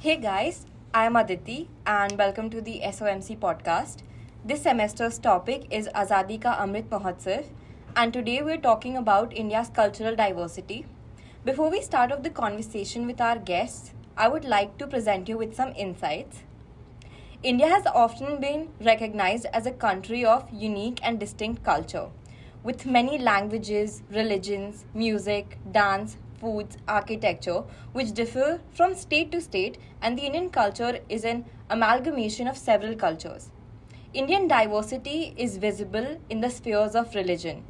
Hey guys, I am Aditi and welcome to the SOMC podcast. This semester's topic is Azadi Ka Amrit Mahotsav and today we're talking about India's cultural diversity. Before we start off the conversation with our guests, I would like to present you with some insights. India has often been recognized as a country of unique and distinct culture, with many languages, religions, music, dance, foods, architecture, which differ from state to state, and the Indian culture is an amalgamation of several cultures. Indian diversity is visible in the spheres of religion.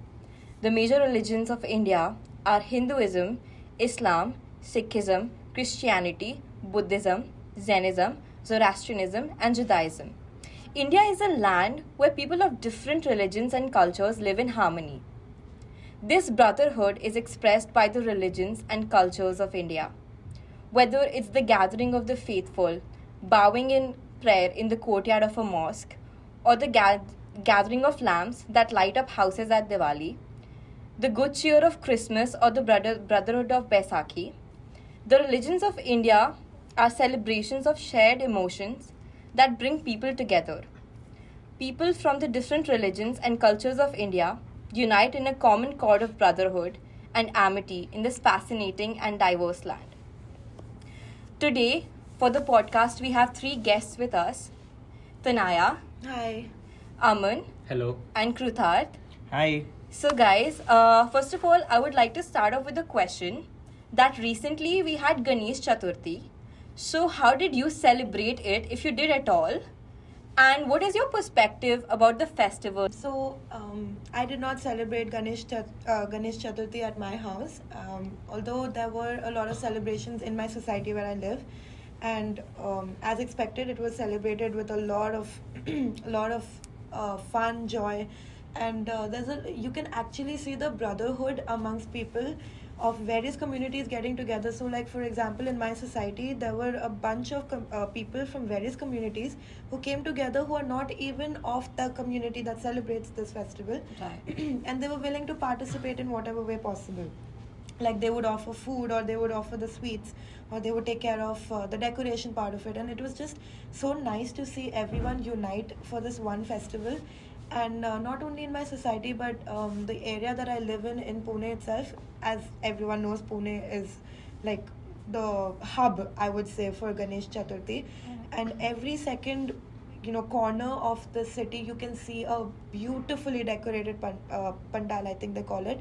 The major religions of India are Hinduism, Islam, Sikhism, Christianity, Buddhism, Jainism, Zoroastrianism, and Judaism. India is a land where people of different religions and cultures live in harmony. This brotherhood is expressed by the religions and cultures of India. Whether it's the gathering of the faithful, bowing in prayer in the courtyard of a mosque, or the gathering of lamps that light up houses at Diwali, the good cheer of Christmas or the brotherhood of Baisakhi, the religions of India are celebrations of shared emotions that bring people together. People from the different religions and cultures of India unite in a common cord of brotherhood and amity in this fascinating and diverse land. Today, for the podcast, we have three guests with us: Tanaya, Hi. Aman, Hello. and Krutarth. Hi. So, guys, first of all, I would like to start off with a question that recently we had Ganesh Chaturthi. So, how did you celebrate it, if you did at all? And what is your perspective about the festival? So, I did not celebrate Ganesh Chaturthi at my house, although there were a lot of celebrations in my society where I live. And as expected, it was celebrated with a lot of, fun, joy. And you can actually see the brotherhood amongst people of various communities getting together. So, like for example, in my society, there were a bunch of people from various communities who came together who are not even of the community that celebrates this festival, Right. and they were willing to participate in whatever way possible. Like they would offer food, or they would offer the sweets, or they would take care of the decoration part of it, and it was just so nice to see everyone unite for this one festival. And not only in my society, but the area that I live in Pune itself, as everyone knows, Pune is like the hub, I would say, for Ganesh Chaturthi. And every second, corner of the city, you can see a beautifully decorated pandal, I think they call it.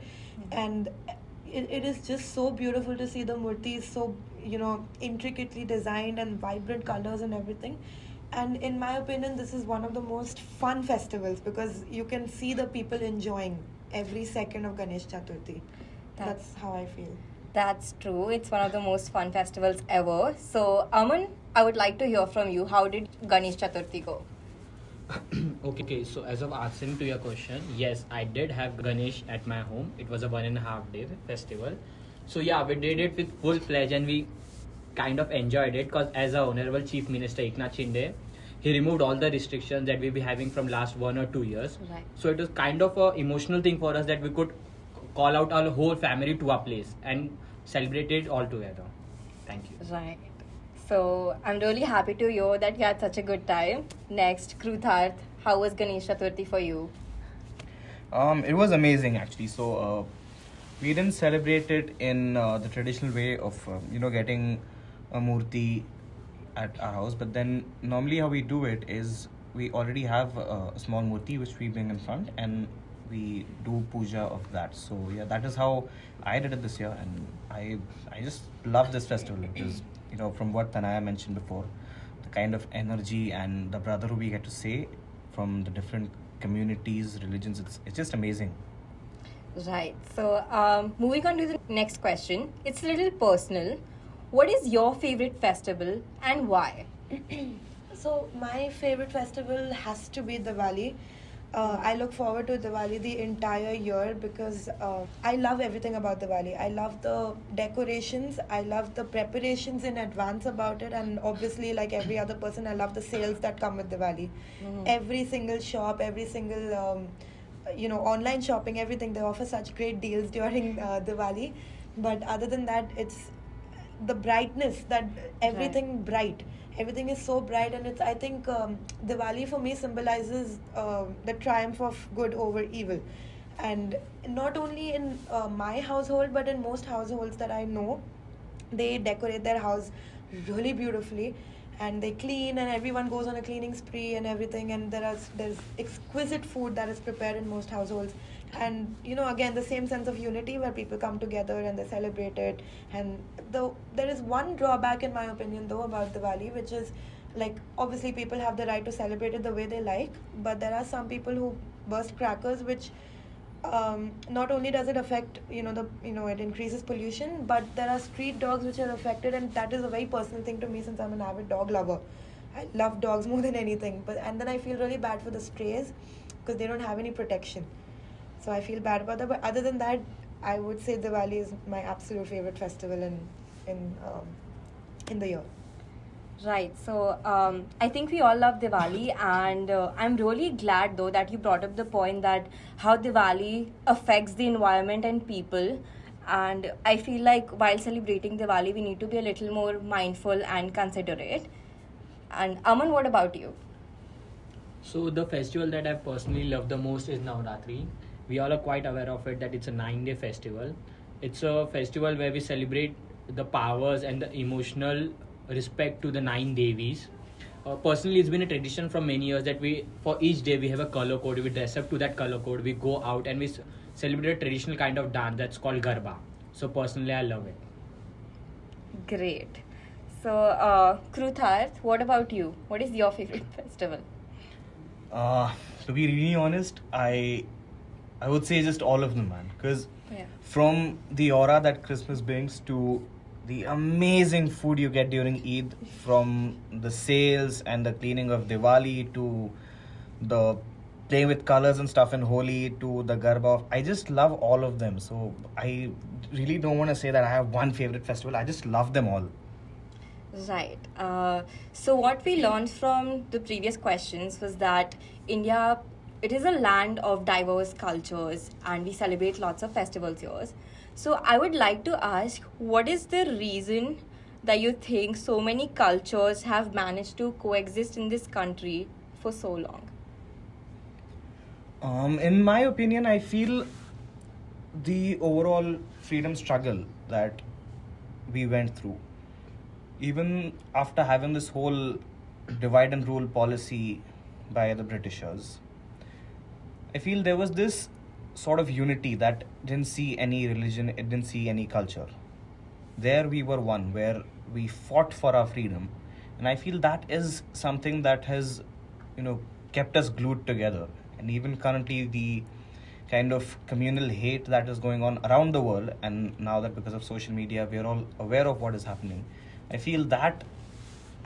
And it is just so beautiful to see the murtis so, intricately designed and vibrant colors and everything. And in my opinion, this is one of the most fun festivals because you can see the people enjoying every second of Ganesh Chaturthi. That's how I feel. That's true. It's one of the most fun festivals ever. So, Aman, I would like to hear from you. How did Ganesh Chaturthi go? Okay, so as of answering to your question, yes, I did have Ganesh at my home. It was a 1.5 day festival. So yeah, we did it with full pledge and we kind of enjoyed it because as our Honorable Chief Minister Eknath Shinde, he removed all the restrictions that we've been having from last 1 or 2 years. Right. So it was kind of a emotional thing for us that we could call out our whole family to our place and celebrate it all together. Thank you. Right. So, I'm really happy to hear that you had such a good time. Next, Krutarth, how was Ganesh Chaturthi for you? It was amazing actually. So we didn't celebrate it in the traditional way of getting a murti at our house, but then normally how we do it is we already have a small murti which we bring in front and we do puja of that. So yeah, that is how I did it this year, and I just love this festival because from what Tanaya mentioned before, the kind of energy and the brotherhood we get to say from the different communities, religions, it's just amazing. Right. So, moving on to the next question. It's a little personal. What is your favorite festival and why? So my favorite festival has to be Diwali. I look forward to Diwali the entire year because I love everything about Diwali. I love the decorations, I love the preparations in advance about it, and obviously, like every other person, I love the sales that come with Diwali. Every single shop, every single online shopping, everything, they offer such great deals during Diwali. But other than that, it's the brightness, that everything bright. Everything is so bright, and I think Diwali for me symbolizes the triumph of good over evil. And not only in my household, but in most households that I know, they decorate their house really beautifully, and they clean, and everyone goes on a cleaning spree and everything, and there's exquisite food that is prepared in most households. And again, the same sense of unity where people come together and they celebrate it. And there is one drawback in my opinion though about Diwali, which is, like, obviously people have the right to celebrate it the way they like, but there are some people who burst crackers, which not only does it affect it increases pollution, but there are street dogs which are affected, and that is a very personal thing to me since I'm an avid dog lover. I love dogs more than anything, and then I feel really bad for the strays because they don't have any protection, so I feel bad about that. But other than that, I would say Diwali is my absolute favorite festival in the year. Right. So I think we all love Diwali, and I'm really glad though that you brought up the point that how Diwali affects the environment and people. And I feel like while celebrating Diwali, we need to be a little more mindful and considerate. And Aman, what about you? So the festival that I personally love the most is Navratri. We all are quite aware of it that it's a 9-day festival. It's a festival where we celebrate the powers and the emotional respect to the 9 Devis. Personally, it's been a tradition from many years that for each day we have a color code. We dress up to that color code. We go out and we celebrate a traditional kind of dance that's called Garba. So personally, I love it. Great. So Krutarth, what about you? What is your favorite festival? To be really honest, I would say just all of them, man. Because from the aura that Christmas brings to the amazing food you get during Eid, from the sales and the cleaning of Diwali to the playing with colors and stuff in Holi to the Garba, I just love all of them. So I really don't want to say that I have one favorite festival. I just love them all. Right. So what we learned from the previous questions was that India, it is a land of diverse cultures, and we celebrate lots of festivals here. So I would like to ask, what is the reason that you think so many cultures have managed to coexist in this country for so long? In my opinion, I feel the overall freedom struggle that we went through, even after having this whole divide and rule policy by the Britishers, I feel there was this sort of unity that didn't see any religion, it didn't see any culture. There we were one, where we fought for our freedom. And I feel that is something that has, kept us glued together. And even currently, the kind of communal hate that is going on around the world, and now that because of social media, we're all aware of what is happening, I feel that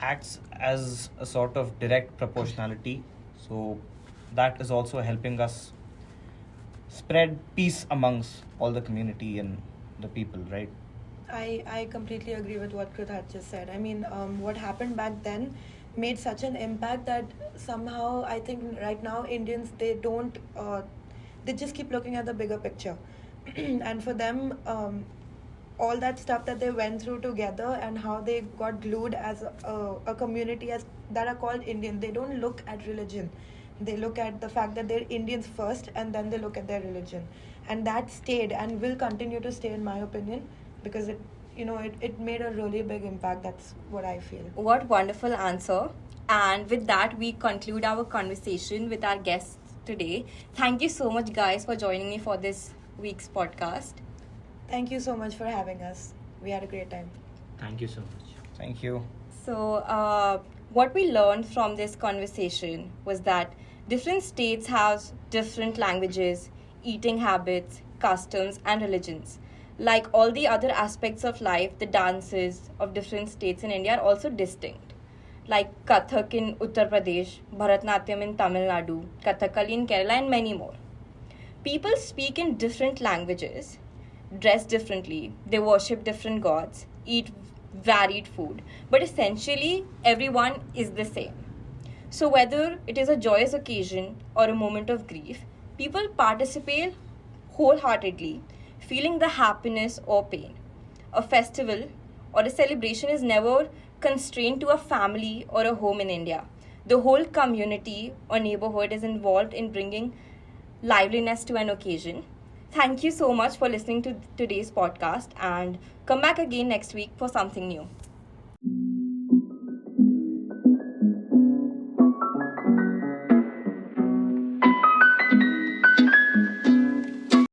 acts as a sort of direct proportionality. So that is also helping us spread peace amongst all the community and the people, right? I completely agree with what Krutarth just said. I mean, what happened back then made such an impact that somehow I think right now Indians, they just keep looking at the bigger picture. And for them, all that stuff that they went through together and how they got glued as a community that are called Indian, they don't look at religion. They look at the fact that they're Indians first, and then they look at their religion. And that stayed and will continue to stay, in my opinion, because it made a really big impact. That's what I feel. What wonderful answer. And with that, we conclude our conversation with our guests today. Thank you so much, guys, for joining me for this week's podcast. Thank you so much for having us. We had a great time. Thank you so much. Thank you. So, what we learned from this conversation was that different states have different languages, eating habits, customs, and religions. Like all the other aspects of life, the dances of different states in India are also distinct. Like Kathak in Uttar Pradesh, Bharatnatyam in Tamil Nadu, Kathakali in Kerala, and many more. People speak in different languages, dress differently, they worship different gods, eat varied food, but essentially everyone is the same. So whether it is a joyous occasion or a moment of grief, people participate wholeheartedly, feeling the happiness or pain. A festival or a celebration is never constrained to a family or a home in India. The whole community or neighborhood is involved in bringing liveliness to an occasion. Thank you so much for listening to today's podcast, and come back again next week for something new.